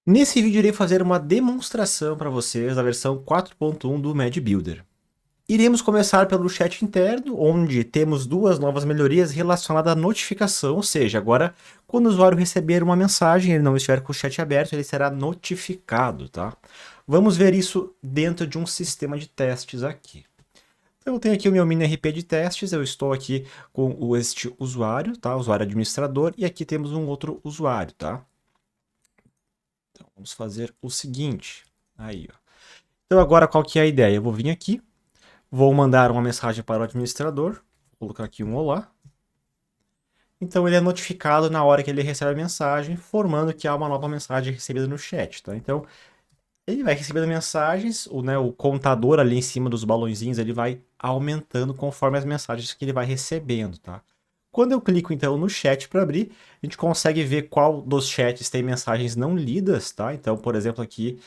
Nesse vídeo irei fazer uma demonstração para vocês da versão 4.1 do Mad Builder. Iremos começar pelo chat interno, onde temos duas novas melhorias relacionadas à notificação, ou seja, agora quando o usuário receber uma mensagem e ele não estiver com o chat aberto, ele será notificado, tá? Vamos ver isso dentro de um sistema de testes aqui. Então eu tenho aqui o meu mini RP de testes, eu estou aqui com este usuário, tá? Usuário administrador, e aqui temos um outro usuário, tá? Então vamos fazer o seguinte, aí, ó. Então agora qual que é a ideia? Eu vou vir aqui, vou mandar uma mensagem para o administrador, vou colocar aqui um olá. Então ele é notificado na hora que ele recebe a mensagem, formando que há uma nova mensagem recebida no chat, tá? Então ele vai recebendo mensagens, o contador ali em cima dos balãozinhos, ele vai aumentando conforme as mensagens que ele vai recebendo, tá? Quando eu clico então no chat para abrir, a gente consegue ver qual dos chats tem mensagens não lidas, tá? Então, por exemplo, aqui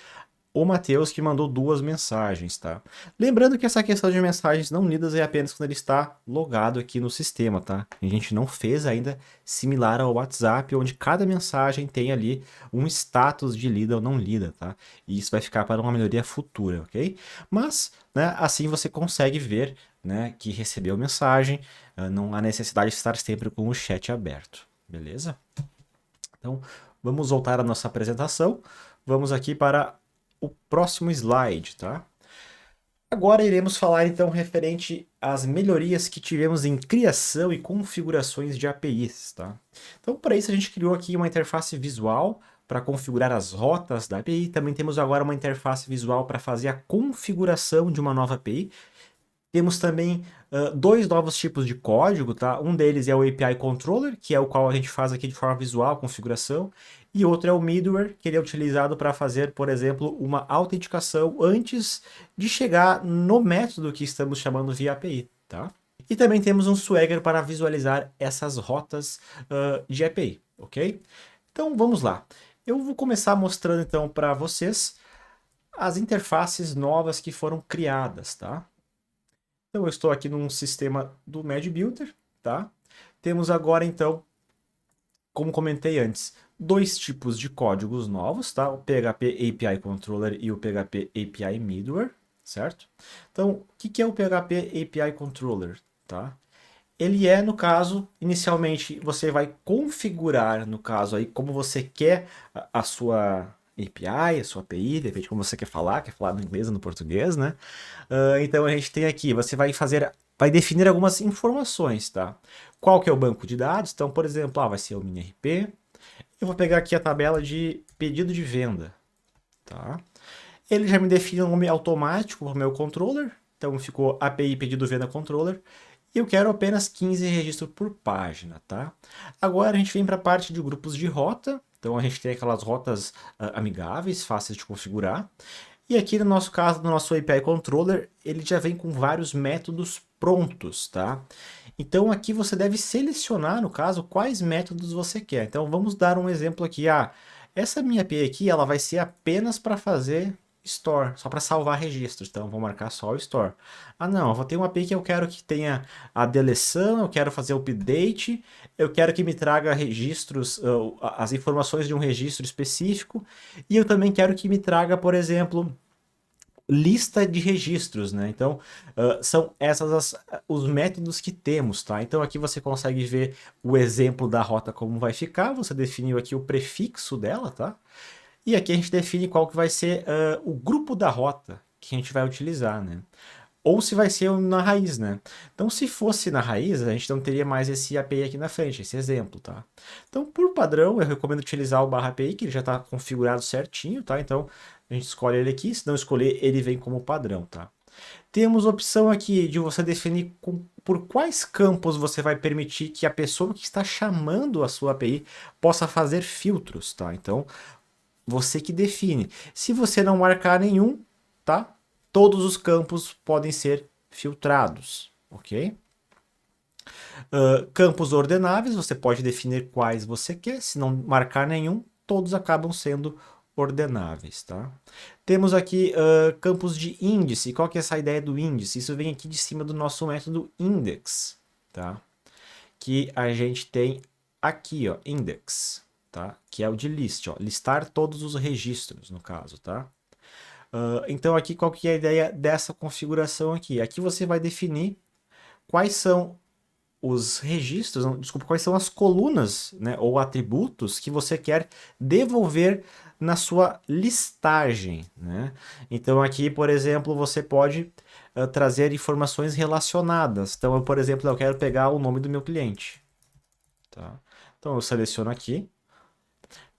o Matheus que mandou duas mensagens, tá? Lembrando que essa questão de mensagens não lidas é apenas quando ele está logado aqui no sistema, tá? A gente não fez ainda similar ao WhatsApp, onde cada mensagem tem ali um status de lida ou não lida, tá? E isso vai ficar para uma melhoria futura, ok? Mas, né, assim você consegue ver, né, que recebeu mensagem, não há necessidade de estar sempre com o chat aberto, beleza? Então, vamos voltar à nossa apresentação. Vamos aqui para o próximo slide, tá? Agora iremos falar então referente às melhorias que tivemos em criação e configurações de APIs, tá? Então, para isso a gente criou aqui uma interface visual para configurar as rotas da API. Também temos agora uma interface visual para fazer a configuração de uma nova API. Temos também dois novos tipos de código, tá? Um deles é o API Controller, que é o qual a gente faz aqui de forma visual, configuração, e outro é o middleware, que ele é utilizado para fazer, por exemplo, uma autenticação antes de chegar no método que estamos chamando via API, tá? E também temos um Swagger para visualizar essas rotas de API, ok? Então vamos lá. Eu vou começar mostrando então para vocês as interfaces novas que foram criadas, tá? Então, eu estou aqui num sistema do Mad Builder, tá? Temos agora, então, como comentei antes, dois tipos de códigos novos, tá? O PHP API Controller e o PHP API Middleware, certo? Então, o que é o PHP API Controller, tá? Ele é, no caso, inicialmente você vai configurar, no caso aí, como você quer a sua API, a sua API, depende como você quer falar no inglês ou no português, né? Então a gente tem aqui, você vai fazer, vai definir algumas informações, tá? Qual que é o banco de dados? Então, por exemplo, vai ser o MiniRP. Eu vou pegar aqui a tabela de pedido de venda, tá? Ele já me define um nome automático para o meu controller, então ficou API pedido venda controller. E eu quero apenas 15 registros por página, tá? Agora a gente vem para a parte de grupos de rota. Então a gente tem aquelas rotas amigáveis, fáceis de configurar. E aqui no nosso caso, no nosso API Controller, ele já vem com vários métodos prontos, tá? Então aqui você deve selecionar, no caso, quais métodos você quer. Então vamos dar um exemplo aqui. Essa minha API aqui, ela vai ser apenas para fazer Store, só para salvar registros. Então vou marcar só o Store. Não, eu vou ter uma API que eu quero que tenha a deleção, eu quero fazer o update, eu quero que me traga registros, as informações de um registro específico, e eu também quero que me traga, por exemplo, lista de registros, né? Então, são os métodos que temos, tá? Então, aqui você consegue ver o exemplo da rota como vai ficar, você definiu aqui o prefixo dela, tá? E aqui a gente define qual que vai ser o grupo da rota que a gente vai utilizar, né? Ou se vai ser na raiz, né? Então, se fosse na raiz, a gente não teria mais esse API aqui na frente, esse exemplo, tá? Então, por padrão, eu recomendo utilizar o barra API, que ele já está configurado certinho, tá? Então, a gente escolhe ele aqui, se não escolher, ele vem como padrão, tá? Temos opção aqui de você definir por quais campos você vai permitir que a pessoa que está chamando a sua API possa fazer filtros, tá? Então, você que define. Se você não marcar nenhum, tá? Todos os campos podem ser filtrados, ok? Campos ordenáveis, você pode definir quais você quer. Se não marcar nenhum, todos acabam sendo ordenáveis, tá? Temos aqui campos de índice. Qual que é essa ideia do índice? Isso vem aqui de cima do nosso método index, tá? Que a gente tem aqui, ó, index. tá? Que é o de list, ó, listar todos os registros, no caso, tá? Então aqui qual que é a ideia dessa configuração aqui? Aqui você vai definir quais são os registros, não, desculpa, quais são as colunas, né, ou atributos que você quer devolver na sua listagem, né? Então aqui, por exemplo, você pode trazer informações relacionadas. Então, por exemplo, eu quero pegar o nome do meu cliente, tá? Então eu seleciono aqui.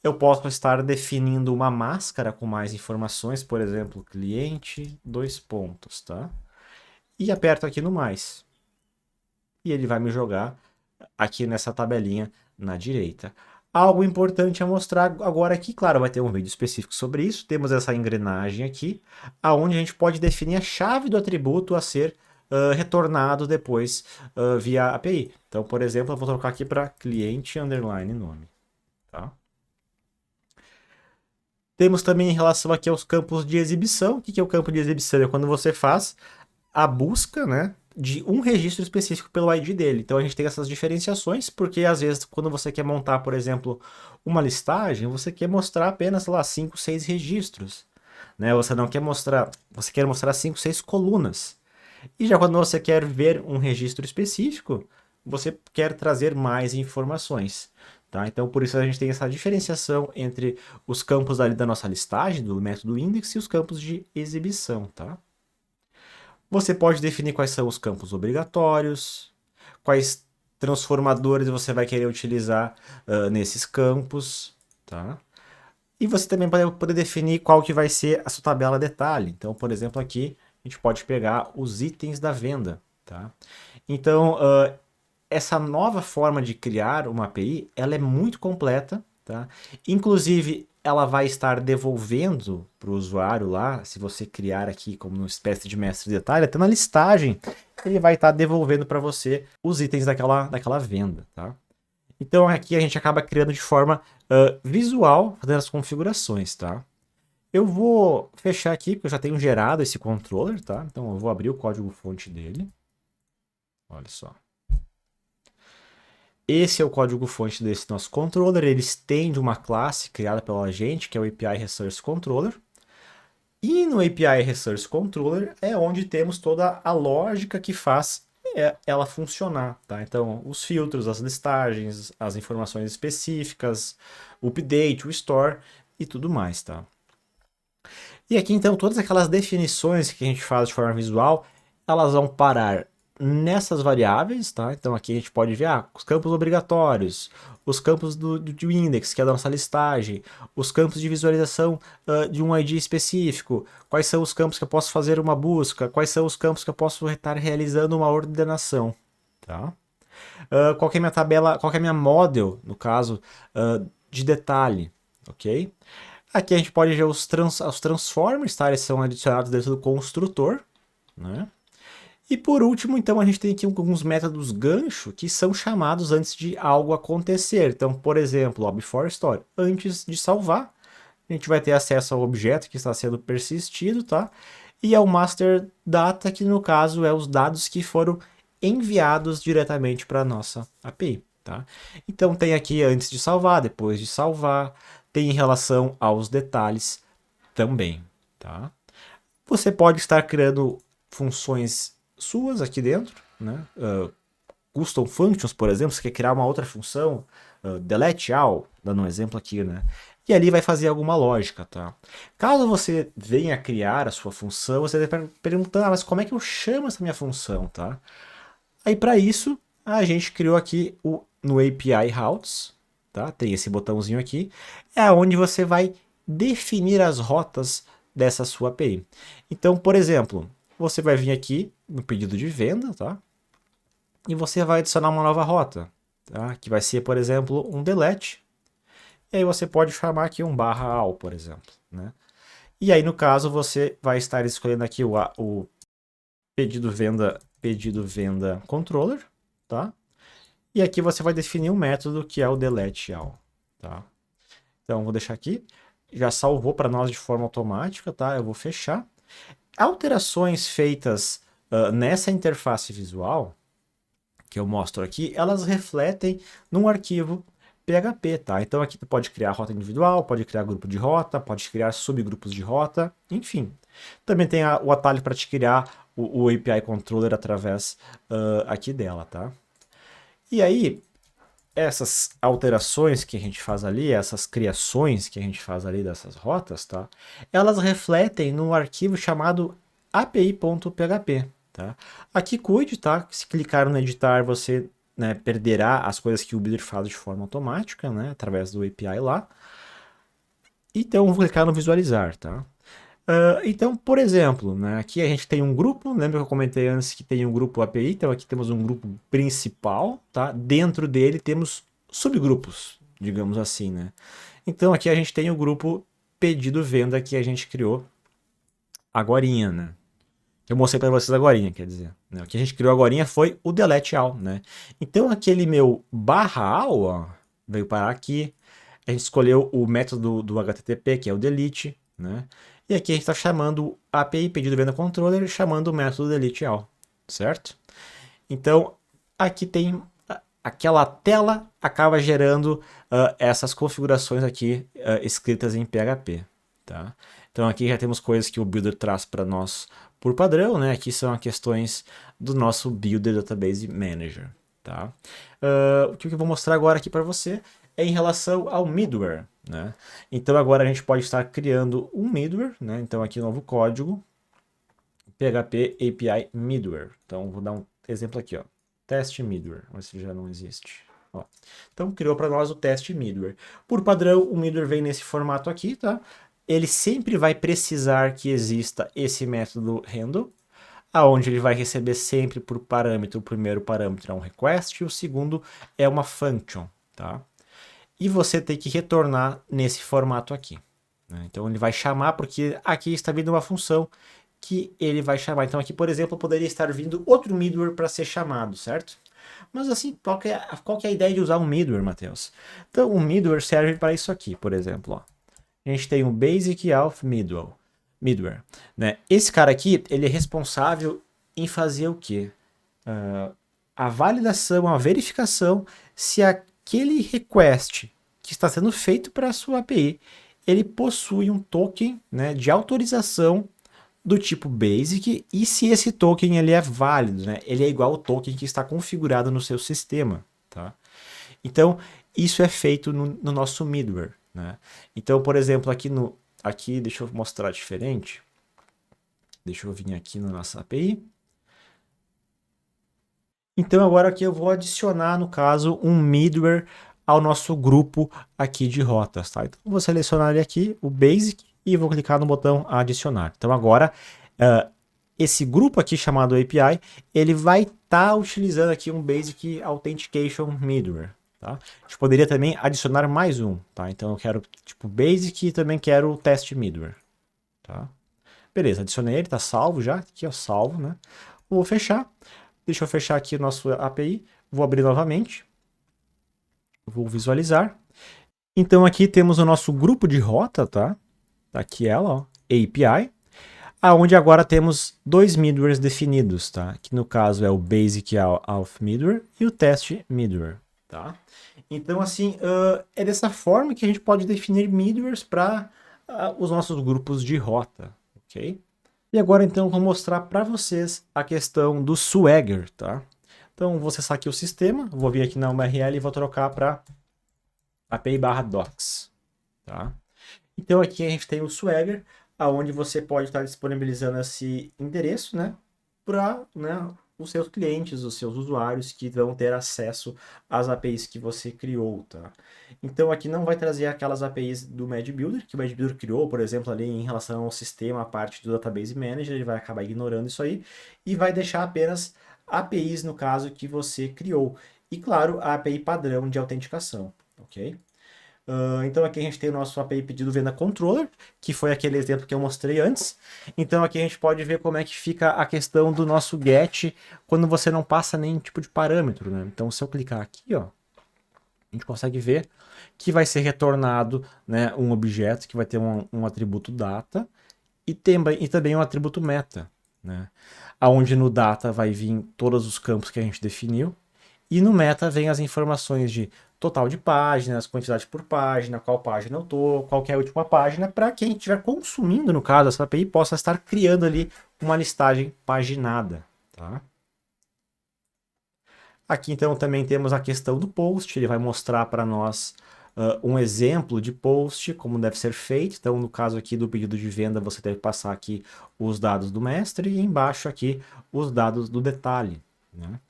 Eu posso estar definindo uma máscara com mais informações, por exemplo, cliente, dois pontos, tá? E aperto aqui no mais. E ele vai me jogar aqui nessa tabelinha na direita. Algo importante a mostrar agora aqui, claro, vai ter um vídeo específico sobre isso. Temos essa engrenagem aqui, aonde a gente pode definir a chave do atributo a ser retornado depois via API. Então, por exemplo, eu vou trocar aqui para cliente underline nome. Tá? Temos também em relação aqui aos campos de exibição. O que é o campo de exibição? É quando você faz a busca, né, de um registro específico pelo ID dele. Então a gente tem essas diferenciações, porque às vezes quando você quer montar, por exemplo, uma listagem, você quer mostrar apenas, sei lá, 5, 6 registros, né? Você não quer mostrar, você quer mostrar 5, 6 colunas. E já quando você quer ver um registro específico, você quer trazer mais informações. Tá? Então, por isso a gente tem essa diferenciação entre os campos ali da nossa listagem, do método index, e os campos de exibição. Tá? Você pode definir quais são os campos obrigatórios, quais transformadores você vai querer utilizar nesses campos, tá? E você também vai poder definir qual que vai ser a sua tabela detalhe. Então, por exemplo, aqui a gente pode pegar os itens da venda, tá? Então, essa nova forma de criar uma API, ela é muito completa, tá? Inclusive, ela vai estar devolvendo para o usuário lá, se você criar aqui como uma espécie de mestre de detalhe, até na listagem, ele vai estar devolvendo para você os itens daquela venda, tá? Então aqui a gente acaba criando de forma visual, fazendo as configurações, tá? Eu vou fechar aqui, porque eu já tenho gerado esse controller, tá? Então eu vou abrir o código-fonte dele. Olha só. Esse é o código-fonte desse nosso controller. Ele estende uma classe criada pela gente, que é o API Resource Controller. E no API Resource Controller é onde temos toda a lógica que faz ela funcionar. Tá? Então, os filtros, as listagens, as informações específicas, o update, o store e tudo mais. Tá? E aqui, então, todas aquelas definições que a gente faz de forma visual, elas vão parar nessas variáveis, tá? Então aqui a gente pode ver os campos obrigatórios, os campos do index, que é da nossa listagem, os campos de visualização de um ID específico, quais são os campos que eu posso fazer uma busca, quais são os campos que eu posso estar realizando uma ordenação, tá? Qual que é a minha tabela, qual que é a minha model, no caso, de detalhe, ok? Aqui a gente pode ver os transformers, tá? Eles são adicionados dentro do construtor, né? E por último, então, a gente tem aqui alguns métodos gancho que são chamados antes de algo acontecer. Então, por exemplo, ó, before store, antes de salvar, a gente vai ter acesso ao objeto que está sendo persistido, tá? E ao master data, que no caso é os dados que foram enviados diretamente para a nossa API, tá? Então tem aqui antes de salvar, depois de salvar, tem em relação aos detalhes também, tá? Você pode estar criando funções suas aqui dentro, né? Custom functions, por exemplo, você quer criar uma outra função, delete all, dando um exemplo aqui, né? E ali vai fazer alguma lógica, tá? Caso você venha criar a sua função, você deve perguntar, mas como é que eu chamo essa minha função, tá? Aí para isso, a gente criou aqui no API routes, tá? Tem esse botãozinho aqui, é onde você vai definir as rotas dessa sua API. Então, por exemplo, você vai vir aqui no pedido de venda, tá? E você vai adicionar uma nova rota, tá? Que vai ser, por exemplo, um delete. E aí você pode chamar aqui um /all, por exemplo, né? E aí, no caso, você vai estar escolhendo aqui o pedido venda controller, tá? E aqui você vai definir um método que é o delete all, tá? Então, vou deixar aqui. Já salvou para nós de forma automática, tá? Eu vou fechar. Alterações feitas nessa interface visual que eu mostro aqui, elas refletem num arquivo PHP, tá? Então aqui tu pode criar rota individual, pode criar grupo de rota, pode criar subgrupos de rota, enfim. Também tem o atalho para te criar o API Controller através aqui dela, tá? E aí, essas alterações que a gente faz ali, essas criações que a gente faz ali dessas rotas, tá? Elas refletem no arquivo chamado api.php, tá? Aqui cuide, tá? Se clicar no editar, você, né, perderá as coisas que o builder faz de forma automática, né? Através do API lá. Então, vou clicar no visualizar, tá? Então, por exemplo, né, aqui a gente tem um grupo, lembra que eu comentei antes que tem um grupo API, então aqui temos um grupo principal, tá? Dentro dele temos subgrupos, digamos assim, né? Então aqui a gente tem o grupo pedido venda que a gente criou agorinha, né? Que eu mostrei para vocês agorinha, quer dizer. Né? O que a gente criou agorinha foi o delete all, né? Então aquele meu barra all, ó, veio parar aqui. A gente escolheu o método do HTTP, que é o delete, né? E aqui a gente está chamando a API pedido venda controller, chamando o método delete all, certo? Então aqui tem aquela tela acaba gerando essas configurações aqui escritas em PHP, tá? Então aqui já temos coisas que o Builder traz para nós por padrão, né? Aqui são as questões do nosso Builder Database Manager, tá? O que eu vou mostrar agora aqui para você é em relação ao middleware, né? Então agora a gente pode estar criando um middleware, né? Então aqui novo código, PHP API middleware. Então vou dar um exemplo aqui, ó. Teste middleware, mas se já não existe. Ó. Então criou para nós o teste middleware. Por padrão, o middleware vem nesse formato aqui, tá? Ele sempre vai precisar que exista esse método handle, aonde ele vai receber sempre por parâmetro. O primeiro parâmetro é um request e o segundo é uma function, tá? E você tem que retornar nesse formato aqui, né? Então ele vai chamar porque aqui está vindo uma função que ele vai chamar. Então aqui, por exemplo, poderia estar vindo outro middleware para ser chamado, certo? Mas assim, qual que é a ideia de usar um middleware, Matheus? Então, um middleware serve para isso aqui, por exemplo. Ó. A gente tem um Basic Auth Middleware. Né? Esse cara aqui, ele é responsável em fazer o quê? A validação, a verificação se aquele request que está sendo feito para a sua API, ele possui um token, né, de autorização do tipo basic e se esse token ele é válido, né? Ele é igual ao token que está configurado no seu sistema, tá? Então, isso é feito no nosso middleware, né? Então, por exemplo, aqui deixa eu mostrar diferente. Deixa eu vir aqui na nossa API. Então, agora aqui eu vou adicionar, no caso, um middleware ao nosso grupo aqui de rotas, tá? Então, vou selecionar ele aqui, o basic, e vou clicar no botão adicionar. Então agora, esse grupo aqui chamado API, ele vai estar utilizando aqui um Basic Authentication Middleware, tá? A gente poderia também adicionar mais um, tá? Então eu quero tipo Basic e também quero o Test Middleware, tá? Beleza, adicionei ele, tá salvo já, aqui ó, salvo, né? Vou fechar, deixa eu fechar aqui o nosso API, vou abrir novamente, vou visualizar. Então aqui temos o nosso grupo de rota, tá? Aqui ela, ó, API, aonde agora temos dois middlewares definidos, tá? Que no caso é o Basic Auth Middleware e o Test Middleware, tá? Então, assim, é dessa forma que a gente pode definir middlewares para os nossos grupos de rota, ok? E agora, então, eu vou mostrar para vocês a questão do Swagger, tá? Então, vou acessar aqui o sistema, vou vir aqui na URL e vou trocar para API/docs, tá? Então aqui a gente tem o Swagger, aonde você pode estar disponibilizando esse endereço, né, para, né, os seus clientes, os seus usuários que vão ter acesso às APIs que você criou, tá? Então aqui não vai trazer aquelas APIs do MedBuilder, que o MedBuilder criou, por exemplo, ali em relação ao sistema, a parte do Database Manager, ele vai acabar ignorando isso aí e vai deixar apenas APIs, no caso, que você criou. E claro, a API padrão de autenticação, ok? Então aqui a gente tem o nosso API pedido venda controller, que foi aquele exemplo que eu mostrei antes. Então aqui a gente pode ver como é que fica a questão do nosso get quando você não passa nenhum tipo de parâmetro, né? Então se eu clicar aqui, ó, a gente consegue ver que vai ser retornado, né, um objeto que vai ter um atributo data e também um atributo meta, né? Aonde no data vai vir todos os campos que a gente definiu E no meta vem as informações de total de páginas, quantidade por página, qual página eu tô, qual que é a última página, para quem estiver consumindo, no caso, essa API possa estar criando ali uma listagem paginada, tá? Aqui então também temos a questão do post, ele vai mostrar para nós um exemplo de post, como deve ser feito. Então, no caso aqui do pedido de venda, você deve passar aqui os dados do mestre e embaixo aqui os dados do detalhe, né?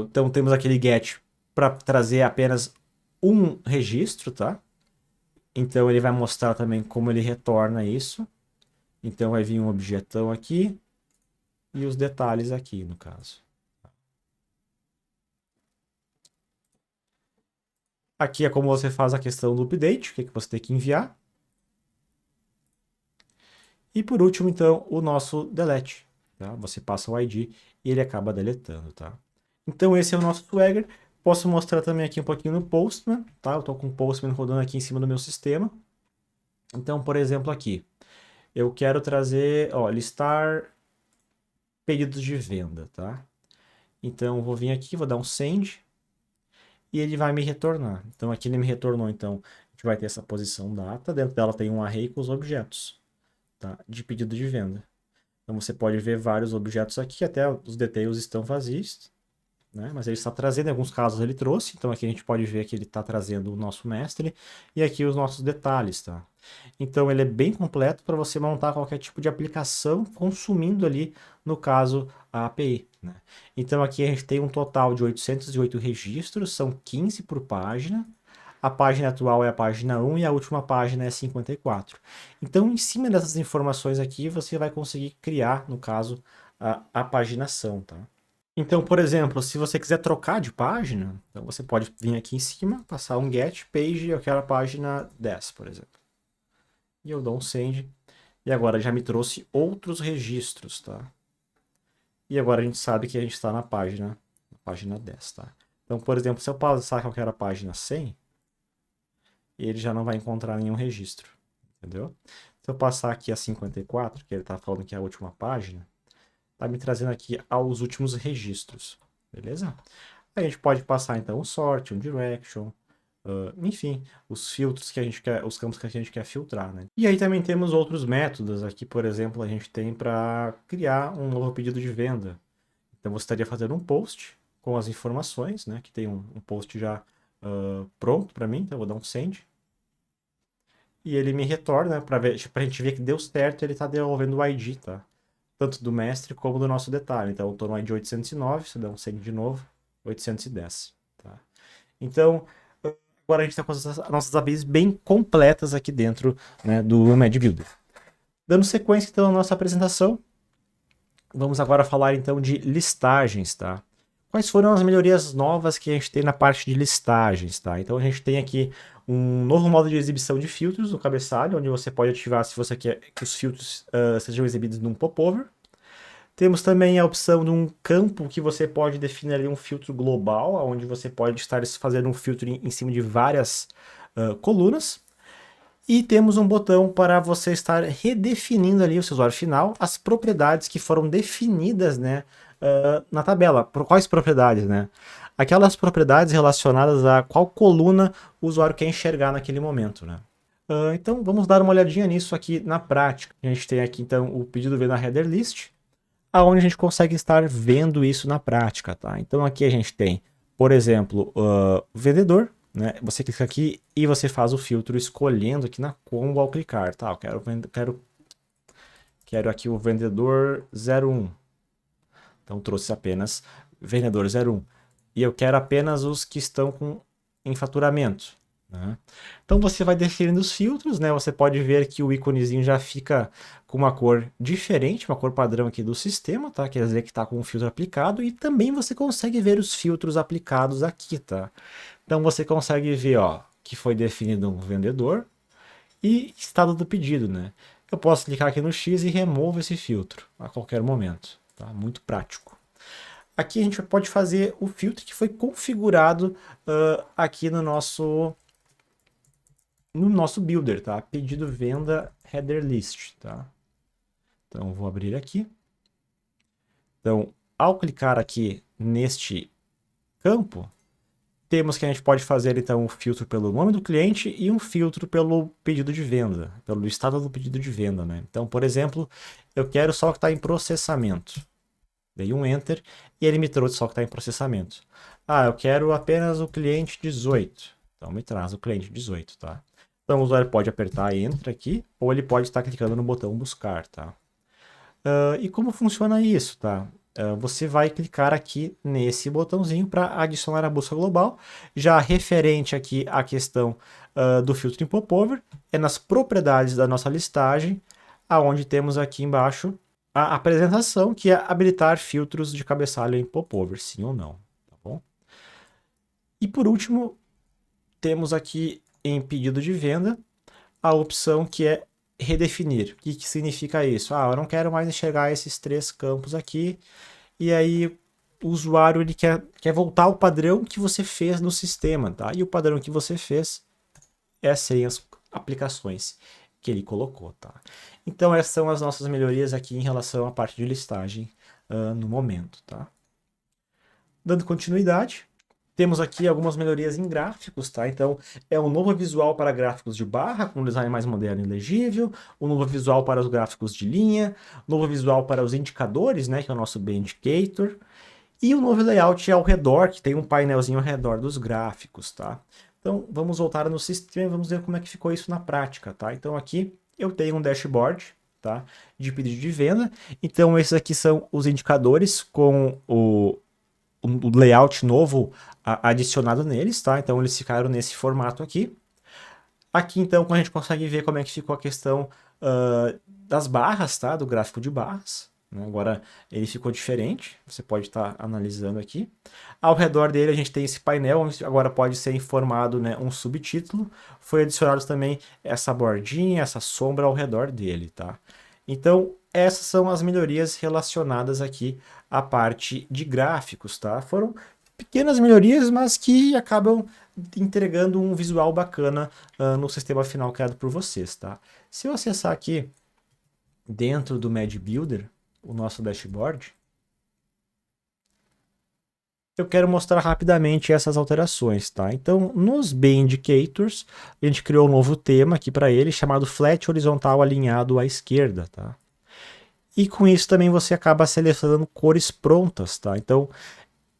Então temos aquele get para trazer apenas um registro, tá? Então ele vai mostrar também como ele retorna isso. Então vai vir um objetão aqui e os detalhes aqui, no caso. Aqui é como você faz a questão do update, o que você tem que enviar. E por último, então, o nosso delete. Tá? Você passa o ID e ele acaba deletando, tá? Então esse é o nosso Swagger. Posso mostrar também aqui um pouquinho no Postman, tá? Eu estou com o Postman rodando aqui em cima do meu sistema. Então, por exemplo, aqui, eu quero trazer, ó, listar pedidos de venda, tá? Então, eu vou vir aqui, vou dar um send e ele vai me retornar. Então, aqui ele me retornou, então, a gente vai ter essa posição data, dentro dela tem um array com os objetos, tá? De pedido de venda. Então, você pode ver vários objetos aqui, até os details estão vazios, né? Mas ele está trazendo, em alguns casos ele trouxe, então aqui a gente pode ver que ele está trazendo o nosso mestre e aqui os nossos detalhes, tá? Então ele é bem completo para você montar qualquer tipo de aplicação consumindo ali, no caso, a API, né? Então aqui a gente tem um total de 808 registros, são 15 por página. A página atual é a página 1 e a última página é 54. Então, em cima dessas informações aqui, você vai conseguir criar, no caso, a paginação, tá? Então, por exemplo, se você quiser trocar de página, então você pode vir aqui em cima, passar um get page, eu quero a página 10, por exemplo. E eu dou um send, e agora já me trouxe outros registros, tá? E agora a gente sabe que a gente está na página 10, tá? Então, por exemplo, se eu passar que eu quero a página 100, ele já não vai encontrar nenhum registro, entendeu? Se eu passar aqui a 54, que ele está falando que é a última página, tá me trazendo aqui aos últimos registros, beleza? Aí a gente pode passar então um sort, um direction, enfim, os filtros que a gente quer, os campos que a gente quer filtrar, né? E aí também temos outros métodos. Aqui, por exemplo, a gente tem para criar um novo pedido de venda. Então você estaria fazendo um post com as informações, né? Que tem um post já pronto para mim, então eu vou dar um send. E ele me retorna para a gente ver que deu certo, ele está devolvendo o ID, tá? Tanto do mestre como do nosso detalhe. Então eu estou no ID 809, você dá um send de novo, 810, tá? Então, agora a gente está com as nossas APIs bem completas aqui dentro, né, do Mad Builder. Dando sequência então à nossa apresentação, vamos agora falar então de listagens, tá? Quais foram as melhorias novas que a gente tem na parte de listagens, tá? Então a gente tem aqui um novo modo de exibição de filtros no cabeçalho, onde você pode ativar se você quer que os filtros sejam exibidos num popover. Temos também a opção de um campo que você pode definir ali um filtro global, onde você pode estar fazendo um filtro em cima de várias colunas. E temos um botão para você estar redefinindo ali o seu usuário final, as propriedades que foram definidas, né, na tabela. Por quais propriedades, né? Aquelas propriedades relacionadas a qual coluna o usuário quer enxergar naquele momento, né? Então vamos dar uma olhadinha nisso aqui na prática. A gente tem aqui então o pedido V na header list, aonde a gente consegue estar vendo isso na prática, tá? Então aqui a gente tem, por exemplo, o vendedor, né? Você clica aqui e você faz o filtro escolhendo aqui na combo ao clicar, tá? Eu quero aqui o vendedor 01. Então trouxe apenas vendedor 01. E eu quero apenas os que estão em faturamento, né? Então você vai definindo os filtros, né? Você pode ver que o íconezinho já fica com uma cor diferente, uma cor padrão aqui do sistema, tá? Quer dizer que está com o filtro aplicado, e também você consegue ver os filtros aplicados aqui, tá? Então você consegue ver, ó, que foi definido um vendedor e estado do pedido, né? Eu posso clicar aqui no X e removo esse filtro a qualquer momento, tá? Muito prático. Aqui a gente pode fazer o filtro que foi configurado aqui no nosso builder, tá? Pedido venda header list, tá? Então vou abrir aqui. Então ao clicar aqui neste campo, temos que a gente pode fazer então um filtro pelo nome do cliente e um filtro pelo pedido de venda, pelo estado do pedido de venda, né? Então, por exemplo, eu quero só que está em processamento. Dei um Enter e ele me trouxe só que está em processamento. Ah, eu quero apenas o cliente 18. Então me traz o cliente 18, tá? Então o usuário pode apertar Enter aqui, ou ele pode estar clicando no botão buscar, tá? E como funciona isso, tá? Você vai clicar aqui nesse botãozinho para adicionar a busca global, já referente aqui à questão do filtro em popover, é nas propriedades da nossa listagem, aonde temos aqui embaixo a apresentação, que é habilitar filtros de cabeçalho em popover, sim ou não, tá bom? E por último, temos aqui em pedido de venda a opção que é redefinir. O que significa isso? Ah, eu não quero mais enxergar esses 3 campos aqui, e aí o usuário ele quer voltar ao padrão que você fez no sistema, tá? E o padrão que você fez seriam as aplicações que ele colocou, tá? Então essas são as nossas melhorias aqui em relação à parte de listagem no momento, tá? Dando continuidade, temos aqui algumas melhorias em gráficos, tá? Então, é um novo visual para gráficos de barra, com um design mais moderno e legível, um novo visual para os gráficos de linha, novo visual para os indicadores, né, que é o nosso B-Indicator, e um novo layout ao redor, que tem um painelzinho ao redor dos gráficos, tá? Então, vamos voltar no sistema e vamos ver como é que ficou isso na prática, tá? Então, aqui eu tenho um dashboard, tá, de pedido de venda. Então, esses aqui são os indicadores com o layout novo adicionado neles, tá? Então eles ficaram nesse formato aqui. Aqui então a gente consegue ver como é que ficou a questão das barras, tá? Do gráfico de barras. Né? Agora ele ficou diferente, você pode estar analisando aqui. Ao redor dele a gente tem esse painel, onde agora pode ser informado, né, um subtítulo. Foi adicionado também essa bordinha, essa sombra ao redor dele, tá? Então essas são as melhorias relacionadas aqui à parte de gráficos, tá? Foram pequenas melhorias, mas que acabam entregando um visual bacana no sistema final criado por vocês, tá? Se eu acessar aqui dentro do Mad Builder, o nosso dashboard, eu quero mostrar rapidamente essas alterações, tá? Então, nos B-Indicators, a gente criou um novo tema aqui para ele, chamado Flat Horizontal Alinhado à Esquerda, tá? E com isso também você acaba selecionando cores prontas, tá? Então,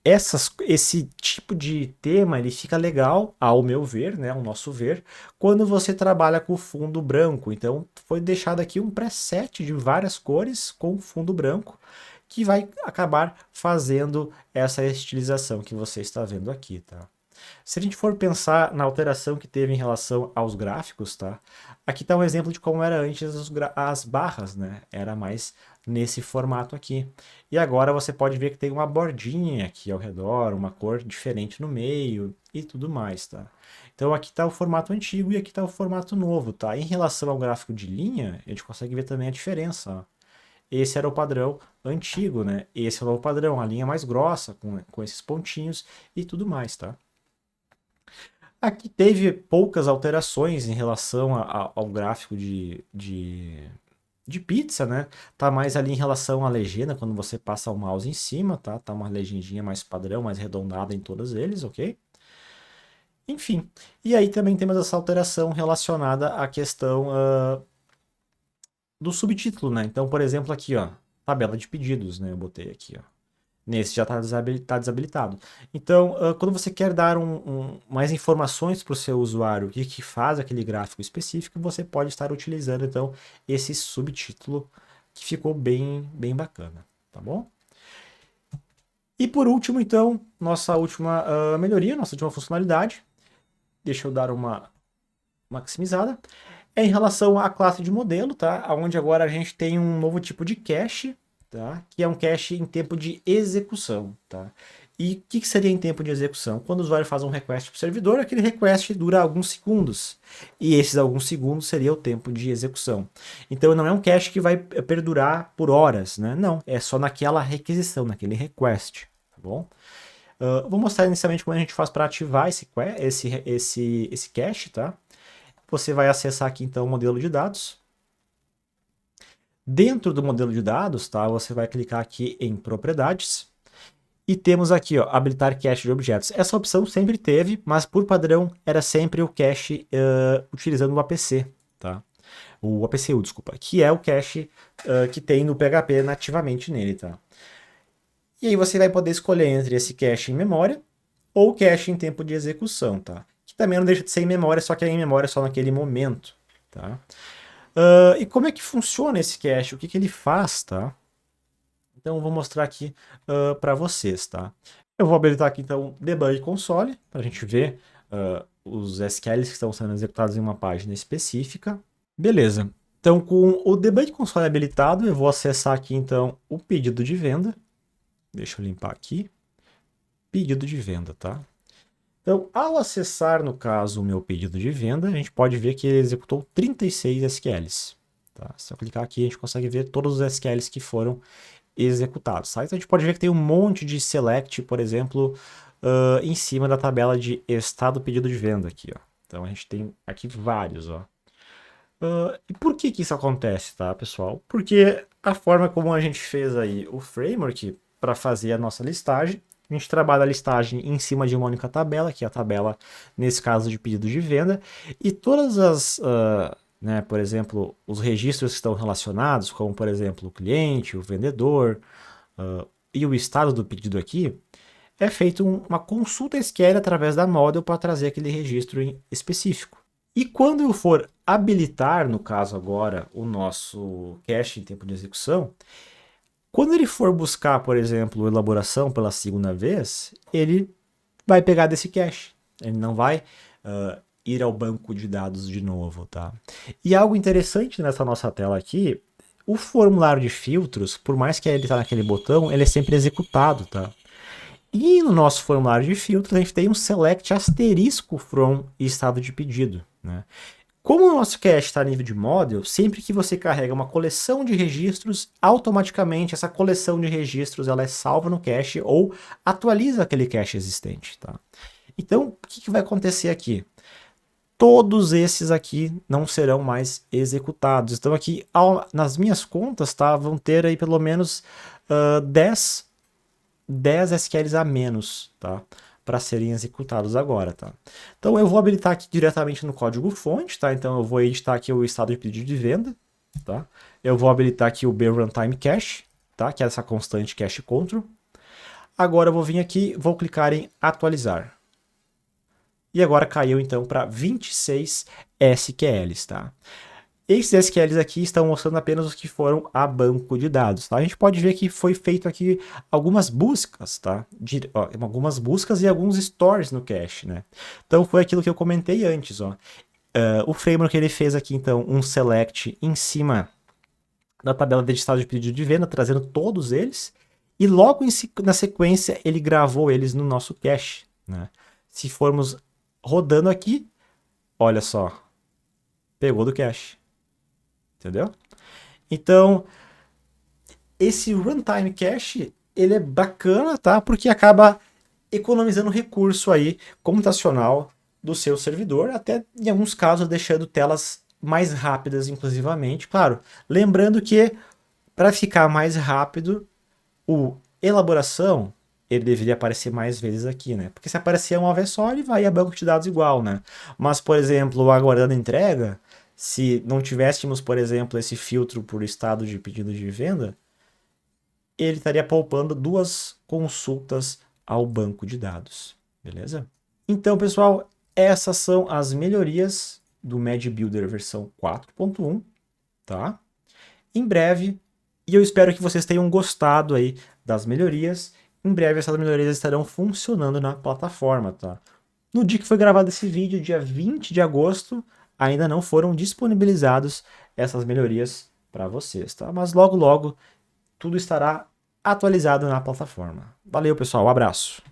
esse tipo de tema ele fica legal, ao meu ver, né, ao nosso ver, quando você trabalha com fundo branco. Então foi deixado aqui um preset de várias cores com fundo branco, que vai acabar fazendo essa estilização que você está vendo aqui, tá? Se a gente for pensar na alteração que teve em relação aos gráficos, tá? Aqui está um exemplo de como era antes as barras, né? Era mais nesse formato aqui. E agora você pode ver que tem uma bordinha aqui ao redor, uma cor diferente no meio e tudo mais, tá? Então aqui está o formato antigo e aqui está o formato novo, tá? Em relação ao gráfico de linha, a gente consegue ver também a diferença, ó. Esse era o padrão antigo, né? Esse é o novo padrão, a linha mais grossa, com esses pontinhos e tudo mais, tá? Aqui teve poucas alterações em relação ao gráfico de pizza, né? Tá mais ali em relação à legenda, quando você passa o mouse em cima, tá? Tá uma legendinha mais padrão, mais arredondada em todos eles, ok? Enfim, e aí também temos essa alteração relacionada à questão do subtítulo, né? Então, por exemplo, aqui, ó, tabela de pedidos, né? Eu botei aqui, ó. Nesse já está desabilitado. Então, quando você quer dar mais informações para o seu usuário, o que faz aquele gráfico específico, você pode estar utilizando, então, esse subtítulo que ficou bem bacana, tá bom? E por último, então, nossa última melhoria, nossa última funcionalidade, deixa eu dar uma maximizada, é em relação à classe de modelo, tá? Onde agora a gente tem um novo tipo de cache, tá? Que é um cache em tempo de execução, tá? E o que seria em tempo de execução? Quando o usuário faz um request para o servidor, aquele request dura alguns segundos. E esses alguns segundos seria o tempo de execução. Então não é um cache que vai perdurar por horas, né? Não, é só naquela requisição, naquele request, tá bom? Vou mostrar inicialmente como a gente faz para ativar esse cache, tá? Você vai acessar aqui então o modelo de dados. Dentro do modelo de dados, tá, você vai clicar aqui em propriedades e temos aqui, ó, habilitar cache de objetos. Essa opção sempre teve, mas por padrão era sempre o cache utilizando o APC, tá? O APCU, desculpa, que é o cache que tem no PHP nativamente nele, tá? E aí você vai poder escolher entre esse cache em memória ou cache em tempo de execução, tá? Que também não deixa de ser em memória, só que é em memória só naquele momento, tá? E como é que funciona esse cache? O que que ele faz, tá? Então eu vou mostrar aqui para vocês, tá? Eu vou habilitar aqui então debug console para a gente ver os SQLs que estão sendo executados em uma página específica. Beleza. Então com o debug console habilitado, eu vou acessar aqui então o pedido de venda. Deixa eu limpar aqui. Pedido de venda, tá? Então, ao acessar, no caso, o meu pedido de venda, a gente pode ver que ele executou 36 SQLs. Tá? Se eu clicar aqui, a gente consegue ver todos os SQLs que foram executados. Tá? Então, a gente pode ver que tem um monte de select, por exemplo, em cima da tabela de estado pedido de venda aqui. Ó. Então, a gente tem aqui vários. Ó. E por que que isso acontece, tá, pessoal? Porque a forma como a gente fez aí o framework para fazer a nossa listagem, a gente trabalha a listagem em cima de uma única tabela, que é a tabela, nesse caso, de pedido de venda, e todas as, né, por exemplo, os registros que estão relacionados, como, por exemplo, o cliente, o vendedor, e o estado do pedido aqui, é feito uma consulta SQL através da model para trazer aquele registro em específico. E quando eu for habilitar, no caso agora, o nosso cache em tempo de execução, quando ele for buscar, por exemplo, elaboração pela segunda vez, ele vai pegar desse cache. Ele não vai ir ao banco de dados de novo, tá? E algo interessante nessa nossa tela aqui, o formulário de filtros, por mais que ele está naquele botão, ele é sempre executado, tá? E no nosso formulário de filtros, a gente tem um select asterisco from estado de pedido, né? Como o nosso cache está a nível de model, sempre que você carrega uma coleção de registros, automaticamente essa coleção de registros ela é salva no cache ou atualiza aquele cache existente, tá? Então, o que vai acontecer aqui? Todos esses aqui não serão mais executados. Então aqui, nas minhas contas, tá, vão ter aí pelo menos 10 SQLs a menos, tá? Para serem executados agora, tá? Então eu vou habilitar aqui diretamente no código fonte, tá? Então eu vou editar aqui o estado de pedido de venda, tá? Eu vou habilitar aqui o bruntime cache, tá? Que é essa constante cache control. Agora eu vou vir aqui, vou clicar em atualizar. E agora caiu então para 26 SQLs, tá? Esses SQLs aqui estão mostrando apenas os que foram a banco de dados, tá? A gente pode ver que foi feito aqui algumas buscas, tá? Algumas buscas e alguns stores no cache, né? Então foi aquilo que eu comentei antes, ó. O framework ele fez aqui então um select em cima da tabela de estado de pedido de venda, trazendo todos eles, e logo na sequência ele gravou eles no nosso cache, né? Se formos rodando aqui, olha só, pegou do cache. Entendeu? Então, esse runtime cache, ele é bacana, tá? Porque acaba economizando recurso aí computacional do seu servidor, até em alguns casos deixando telas mais rápidas, inclusivamente. Claro, lembrando que para ficar mais rápido, o elaboração ele deveria aparecer mais vezes aqui, né? Porque se aparecer uma vez só, ele vai a banco de dados igual, né? Mas, por exemplo, aguardando entrega, se não tivéssemos, por exemplo, esse filtro por estado de pedido de venda, ele estaria poupando 2 consultas ao banco de dados, beleza? Então, pessoal, essas são as melhorias do MediBuilder versão 4.1, tá? Em breve, e eu espero que vocês tenham gostado aí das melhorias. Em breve essas melhorias estarão funcionando na plataforma, tá? No dia que foi gravado esse vídeo, dia 20 de agosto, ainda não foram disponibilizados essas melhorias para vocês, tá? Mas logo logo tudo estará atualizado na plataforma. Valeu, pessoal, um abraço.